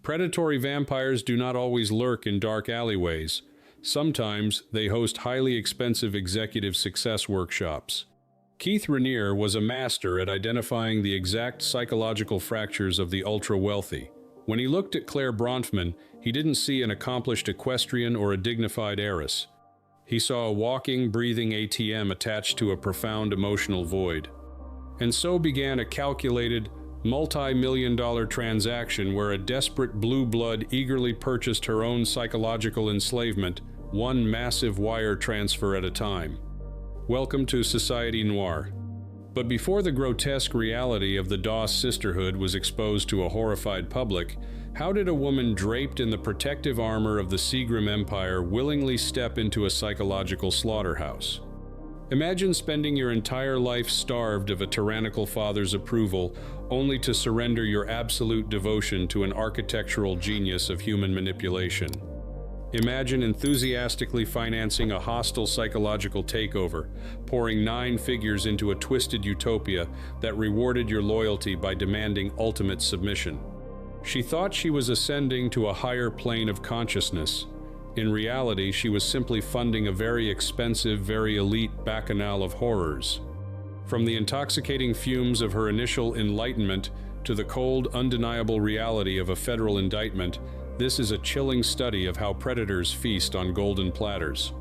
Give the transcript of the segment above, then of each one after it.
Predatory vampires do not always lurk in dark alleyways. Sometimes they host highly expensive executive success workshops. Keith Raniere was a master at identifying the exact psychological fractures of the ultra-wealthy. When he looked at Claire Bronfman, he didn't see an accomplished equestrian or a dignified heiress. He saw a walking, breathing ATM attached to a profound emotional void. And so began a calculated, multi-million-dollar transaction where a desperate blue blood eagerly purchased her own psychological enslavement, one massive wire transfer at a time. Welcome to Society Noir. But before the grotesque reality of the Doss sisterhood was exposed to a horrified public, how did a woman draped in the protective armor of the Seagram Empire willingly step into a psychological slaughterhouse? Imagine spending your entire life starved of a tyrannical father's approval, only to surrender your absolute devotion to an architectural genius of human manipulation. Imagine enthusiastically financing a hostile psychological takeover, pouring 9 figures into a twisted utopia that rewarded your loyalty by demanding ultimate submission. She thought she was ascending to a higher plane of consciousness. In reality, she was simply funding a very expensive, very elite bacchanal of horrors. From the intoxicating fumes of her initial enlightenment to the cold, undeniable reality of a federal indictment, this is a chilling study of how predators feast on golden platters.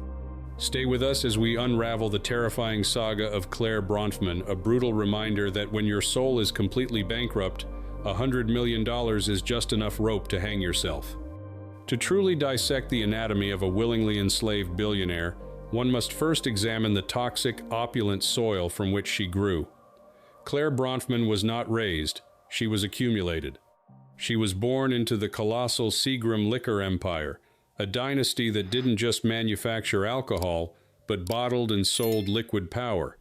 Stay with us as we unravel the terrifying saga of Claire Bronfman, a brutal reminder that when your soul is completely bankrupt, $100 million is just enough rope to hang yourself. To truly dissect the anatomy of a willingly enslaved billionaire, one must first examine the toxic, opulent soil from which she grew. Claire Bronfman was not raised, she was accumulated. She was born into the colossal Seagram liquor empire, a dynasty that didn't just manufacture alcohol, but bottled and sold liquid power.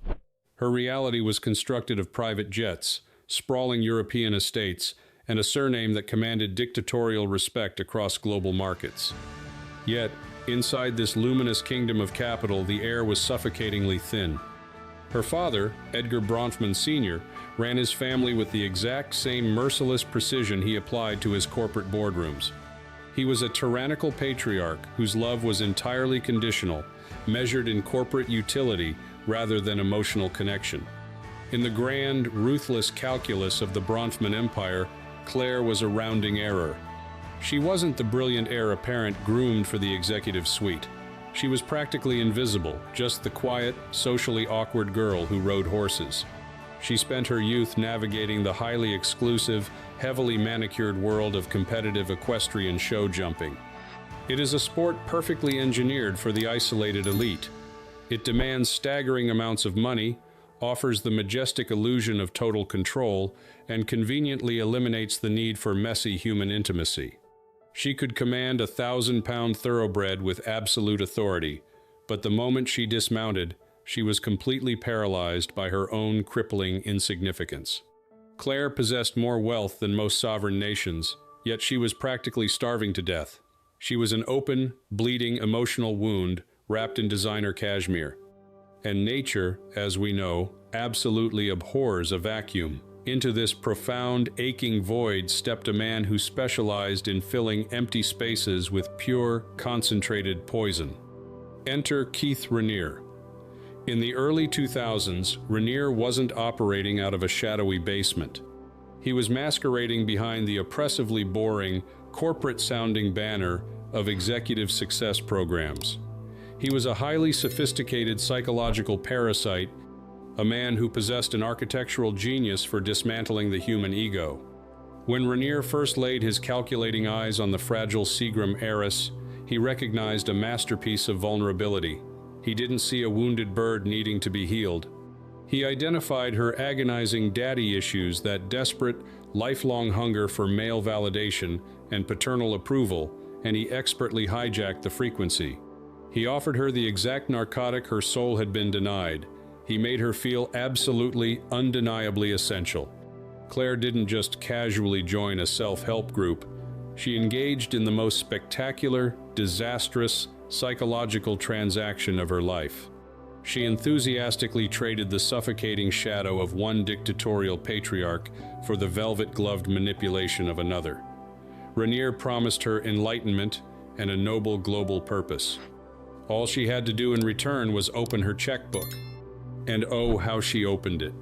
Her reality was constructed of private jets, sprawling European estates, and a surname that commanded dictatorial respect across global markets. Yet, inside this luminous kingdom of capital, the air was suffocatingly thin. Her father, Edgar Bronfman Sr., ran his family with the exact same merciless precision he applied to his corporate boardrooms. He was a tyrannical patriarch whose love was entirely conditional, measured in corporate utility rather than emotional connection. In the grand, ruthless calculus of the Bronfman Empire, Claire was a rounding error. She wasn't the brilliant heir apparent groomed for the executive suite. She was practically invisible, just the quiet, socially awkward girl who rode horses. She spent her youth navigating the highly exclusive, heavily manicured world of competitive equestrian show jumping. It is a sport perfectly engineered for the isolated elite. It demands staggering amounts of money, offers the majestic illusion of total control, and conveniently eliminates the need for messy human intimacy. She could command a 1,000-pound thoroughbred with absolute authority, but the moment she dismounted, she was completely paralyzed by her own crippling insignificance. Claire possessed more wealth than most sovereign nations, yet she was practically starving to death. She was an open, bleeding, emotional wound wrapped in designer cashmere. And nature, as we know, absolutely abhors a vacuum. Into this profound, aching void stepped a man who specialized in filling empty spaces with pure, concentrated poison. Enter Keith Raniere. In the early 2000s, Raniere wasn't operating out of a shadowy basement. He was masquerading behind the oppressively boring, corporate-sounding banner of executive success programs. He was a highly sophisticated psychological parasite, a man who possessed an architectural genius for dismantling the human ego. When Raniere first laid his calculating eyes on the fragile Seagram heiress, he recognized a masterpiece of vulnerability. He didn't see a wounded bird needing to be healed. He identified her agonizing daddy issues, that desperate, lifelong hunger for male validation and paternal approval, and he expertly hijacked the frequency. He offered her the exact narcotic her soul had been denied. He made her feel absolutely, undeniably essential. Claire didn't just casually join a self-help group. She engaged in the most spectacular, disastrous, psychological transaction of her life. She enthusiastically traded the suffocating shadow of one dictatorial patriarch for the velvet-gloved manipulation of another. Rainier promised her enlightenment and a noble global purpose. All she had to do in return was open her checkbook. And oh, how she opened it.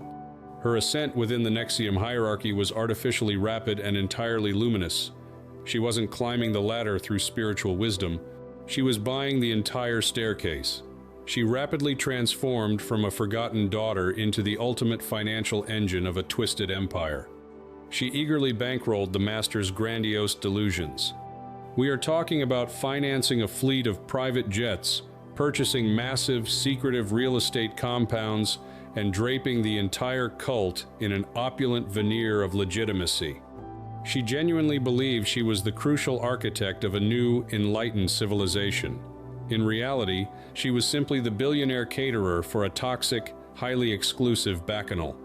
Her ascent within the NXIVM hierarchy was artificially rapid and entirely luminous. She wasn't climbing the ladder through spiritual wisdom. She was buying the entire staircase. She rapidly transformed from a forgotten daughter into the ultimate financial engine of a twisted empire. She eagerly bankrolled the master's grandiose delusions. We are talking about financing a fleet of private jets, purchasing massive, secretive real estate compounds, and draping the entire cult in an opulent veneer of legitimacy. She genuinely believed she was the crucial architect of a new, enlightened civilization. In reality, she was simply the billionaire caterer for a toxic, highly exclusive bacchanal.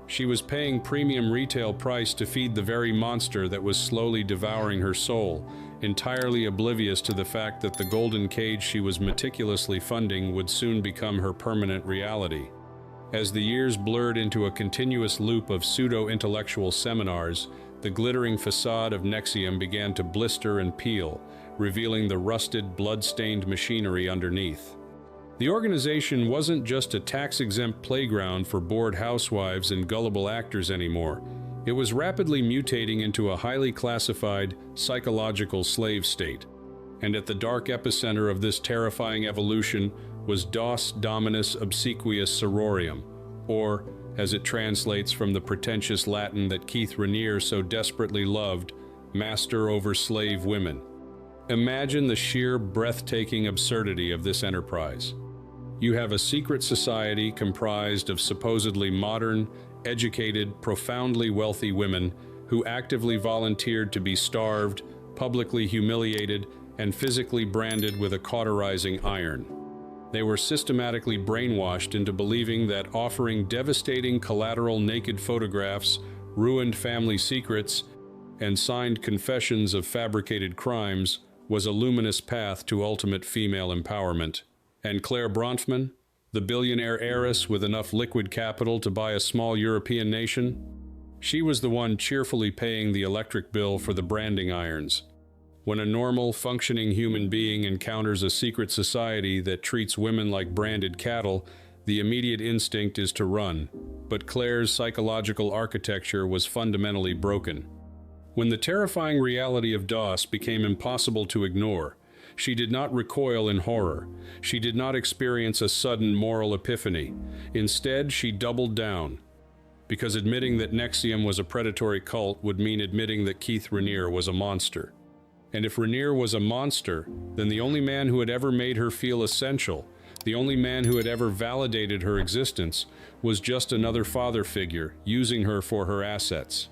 She was paying premium retail price to feed the very monster that was slowly devouring her soul, entirely oblivious to the fact that the golden cage she was meticulously funding would soon become her permanent reality. As the years blurred into a continuous loop of pseudo-intellectual seminars, the glittering facade of NXIVM began to blister and peel, revealing the rusted, blood-stained machinery underneath. The organization wasn't just a tax-exempt playground for bored housewives and gullible actors anymore. It was rapidly mutating into a highly classified, psychological slave state. And at the dark epicenter of this terrifying evolution was Dos Dominus Obsequious Sororium, or, as it translates from the pretentious Latin that Keith Rainier so desperately loved, master over slave women. Imagine the sheer, breathtaking absurdity of this enterprise. You have a secret society comprised of supposedly modern, educated, profoundly wealthy women who actively volunteered to be starved, publicly humiliated, and physically branded with a cauterizing iron. They were systematically brainwashed into believing that offering devastating collateral naked photographs, ruined family secrets, and signed confessions of fabricated crimes was a luminous path to ultimate female empowerment. And Claire Bronfman, the billionaire heiress with enough liquid capital to buy a small European nation? She was the one cheerfully paying the electric bill for the branding irons. When a normal, functioning human being encounters a secret society that treats women like branded cattle, the immediate instinct is to run. But Claire's psychological architecture was fundamentally broken. When the terrifying reality of DOS became impossible to ignore, she did not recoil in horror. She did not experience a sudden moral epiphany. Instead, she doubled down. Because admitting that NXIVM was a predatory cult would mean admitting that Keith Rainier was a monster. And if Rainier was a monster, then the only man who had ever made her feel essential, the only man who had ever validated her existence, was just another father figure, using her for her assets.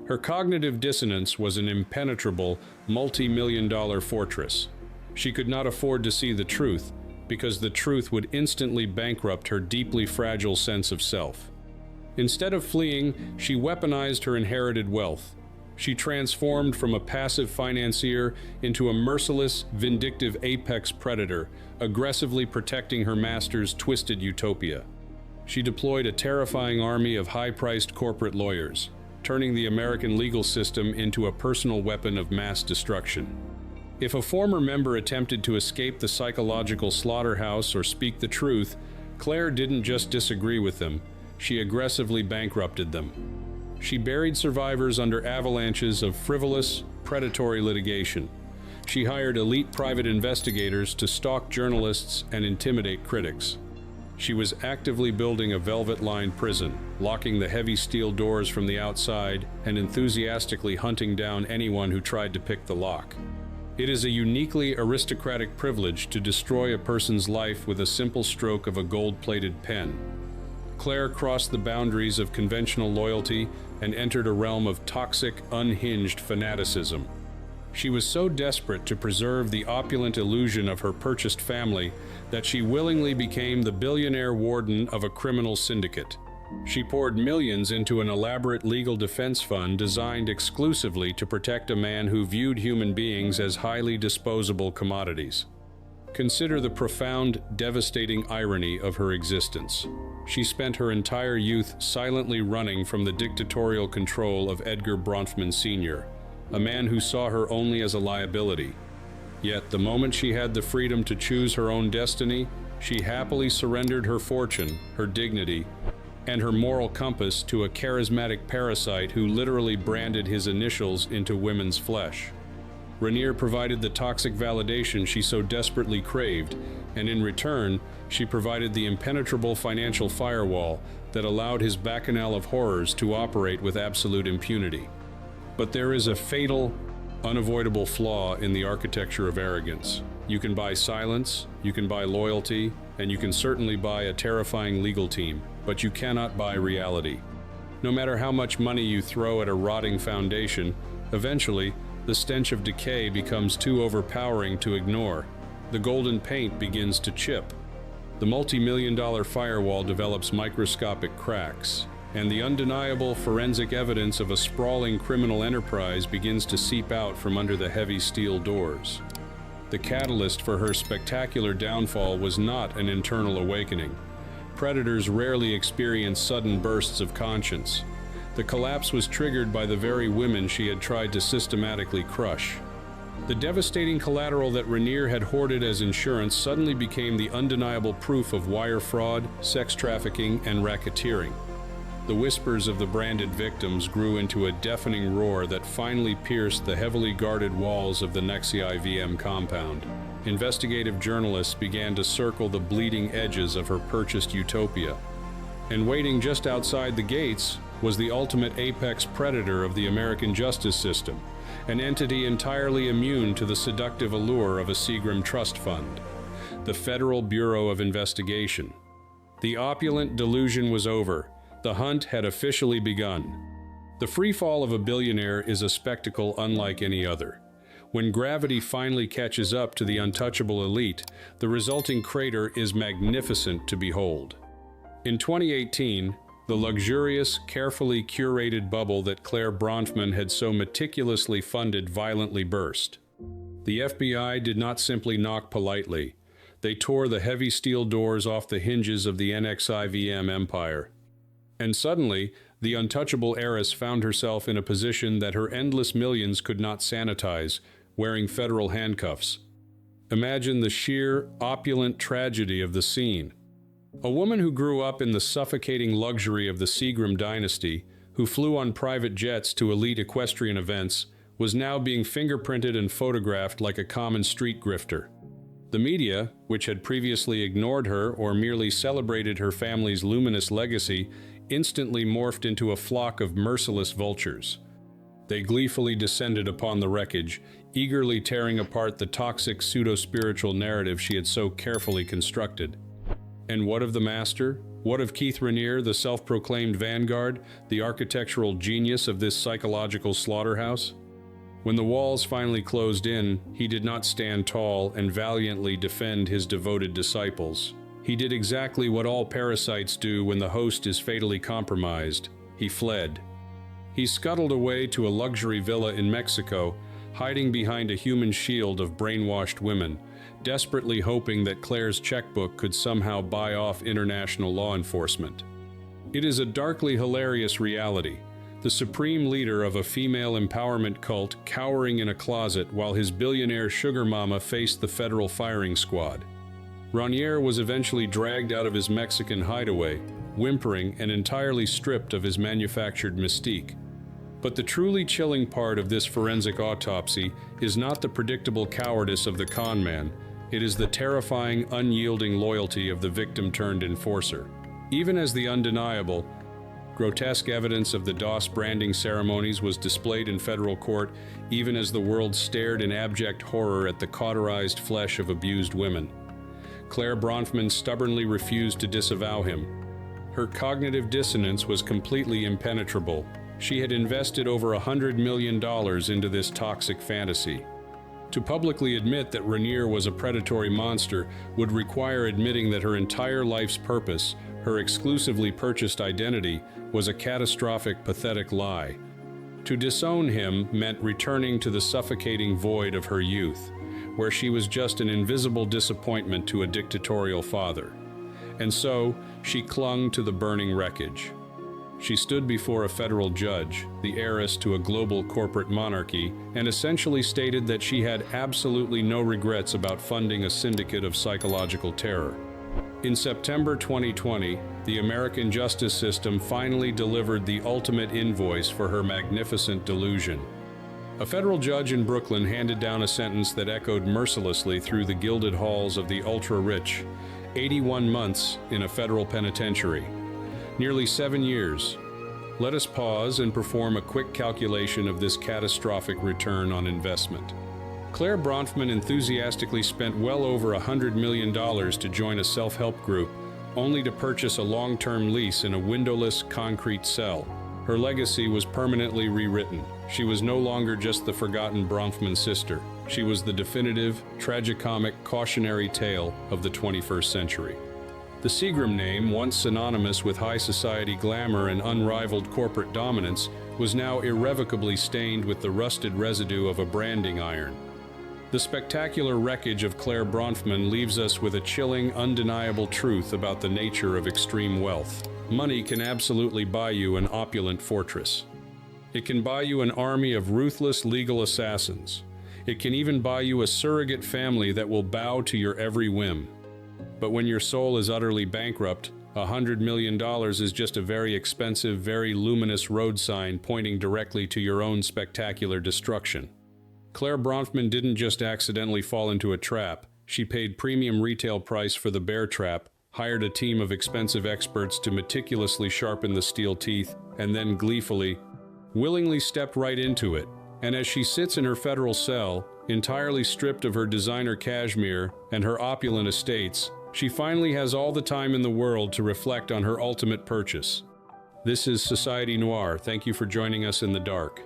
Her cognitive dissonance was an impenetrable, multi-million-dollar fortress. She could not afford to see the truth, because the truth would instantly bankrupt her deeply fragile sense of self. Instead of fleeing, she weaponized her inherited wealth. She transformed from a passive financier into a merciless, vindictive apex predator, aggressively protecting her master's twisted utopia. She deployed a terrifying army of high-priced corporate lawyers, turning the American legal system into a personal weapon of mass destruction. If a former member attempted to escape the psychological slaughterhouse or speak the truth, Claire didn't just disagree with them, she aggressively bankrupted them. She buried survivors under avalanches of frivolous, predatory litigation. She hired elite private investigators to stalk journalists and intimidate critics. She was actively building a velvet-lined prison, locking the heavy steel doors from the outside and enthusiastically hunting down anyone who tried to pick the lock. It is a uniquely aristocratic privilege to destroy a person's life with a simple stroke of a gold-plated pen. Claire crossed the boundaries of conventional loyalty and entered a realm of toxic, unhinged fanaticism. She was so desperate to preserve the opulent illusion of her purchased family that she willingly became the billionaire warden of a criminal syndicate. She poured millions into an elaborate legal defense fund designed exclusively to protect a man who viewed human beings as highly disposable commodities. Consider the profound, devastating irony of her existence. She spent her entire youth silently running from the dictatorial control of Edgar Bronfman Sr., a man who saw her only as a liability. Yet, the moment she had the freedom to choose her own destiny, she happily surrendered her fortune, her dignity, and her moral compass to a charismatic parasite who literally branded his initials into women's flesh. Raniere provided the toxic validation she so desperately craved, and in return, she provided the impenetrable financial firewall that allowed his bacchanal of horrors to operate with absolute impunity. But there is a fatal, unavoidable flaw in the architecture of arrogance. You can buy silence, you can buy loyalty, and you can certainly buy a terrifying legal team, but you cannot buy reality. No matter how much money you throw at a rotting foundation, eventually, the stench of decay becomes too overpowering to ignore. The golden paint begins to chip. The multi-million-dollar firewall develops microscopic cracks, and the undeniable forensic evidence of a sprawling criminal enterprise begins to seep out from under the heavy steel doors. The catalyst for her spectacular downfall was not an internal awakening. Predators rarely experience sudden bursts of conscience. The collapse was triggered by the very women she had tried to systematically crush. The devastating collateral that Raniere had hoarded as insurance suddenly became the undeniable proof of wire fraud, sex trafficking, and racketeering. The whispers of the branded victims grew into a deafening roar that finally pierced the heavily guarded walls of the Nexi IVM compound. Investigative journalists began to circle the bleeding edges of her purchased utopia. And waiting just outside the gates was the ultimate apex predator of the American justice system, an entity entirely immune to the seductive allure of a Seagram trust fund, the Federal Bureau of Investigation. The opulent delusion was over. The hunt had officially begun. The free fall of a billionaire is a spectacle unlike any other. When gravity finally catches up to the untouchable elite, the resulting crater is magnificent to behold. In 2018, the luxurious, carefully curated bubble that Claire Bronfman had so meticulously funded violently burst. The FBI did not simply knock politely. They tore the heavy steel doors off the hinges of the NXIVM empire. And suddenly, the untouchable heiress found herself in a position that her endless millions could not sanitize, wearing federal handcuffs. Imagine the sheer, opulent tragedy of the scene. A woman who grew up in the suffocating luxury of the Seagram dynasty, who flew on private jets to elite equestrian events, was now being fingerprinted and photographed like a common street grifter. The media, which had previously ignored her or merely celebrated her family's luminous legacy, instantly morphed into a flock of merciless vultures. They gleefully descended upon the wreckage, eagerly tearing apart the toxic pseudo-spiritual narrative she had so carefully constructed. And what of the master? What of Keith Raniere, the self-proclaimed vanguard, the architectural genius of this psychological slaughterhouse? When the walls finally closed in, he did not stand tall and valiantly defend his devoted disciples. He did exactly what all parasites do when the host is fatally compromised. He fled. He scuttled away to a luxury villa in Mexico, hiding behind a human shield of brainwashed women, desperately hoping that Claire's checkbook could somehow buy off international law enforcement. It is a darkly hilarious reality. The supreme leader of a female empowerment cult cowering in a closet while his billionaire sugar mama faced the federal firing squad. Raniere was eventually dragged out of his Mexican hideaway, whimpering and entirely stripped of his manufactured mystique. But the truly chilling part of this forensic autopsy is not the predictable cowardice of the con man, it is the terrifying, unyielding loyalty of the victim-turned-enforcer. Even as the undeniable, grotesque evidence of the DOS branding ceremonies was displayed in federal court, even as the world stared in abject horror at the cauterized flesh of abused women, Claire Bronfman stubbornly refused to disavow him. Her cognitive dissonance was completely impenetrable. She had invested over $100 million into this toxic fantasy. To publicly admit that Raniere was a predatory monster would require admitting that her entire life's purpose, her exclusively purchased identity, was a catastrophic, pathetic lie. To disown him meant returning to the suffocating void of her youth, where she was just an invisible disappointment to a dictatorial father. And so, she clung to the burning wreckage. She stood before a federal judge, the heiress to a global corporate monarchy, and essentially stated that she had absolutely no regrets about funding a syndicate of psychological terror. In September 2020, the American justice system finally delivered the ultimate invoice for her magnificent delusion. A federal judge in Brooklyn handed down a sentence that echoed mercilessly through the gilded halls of the ultra-rich: 81 months in a federal penitentiary. Nearly 7 years. Let us pause and perform a quick calculation of this catastrophic return on investment. Claire Bronfman enthusiastically spent well over $100 million to join a self-help group, only to purchase a long-term lease in a windowless concrete cell. Her legacy was permanently rewritten. She was no longer just the forgotten Bronfman sister. She was the definitive, tragicomic, cautionary tale of the 21st century. The Seagram name, once synonymous with high society glamour and unrivaled corporate dominance, was now irrevocably stained with the rusted residue of a branding iron. The spectacular wreckage of Claire Bronfman leaves us with a chilling, undeniable truth about the nature of extreme wealth. Money can absolutely buy you an opulent fortress. It can buy you an army of ruthless legal assassins. It can even buy you a surrogate family that will bow to your every whim. But when your soul is utterly bankrupt, $100 million is just a very expensive, very luminous road sign pointing directly to your own spectacular destruction. Claire Bronfman didn't just accidentally fall into a trap. She paid premium retail price for the bear trap, hired a team of expensive experts to meticulously sharpen the steel teeth, and then gleefully, willingly stepped right into it. And as she sits in her federal cell, entirely stripped of her designer cashmere and her opulent estates, she finally has all the time in the world to reflect on her ultimate purchase. This is Society Noir. Thank you for joining us in the dark.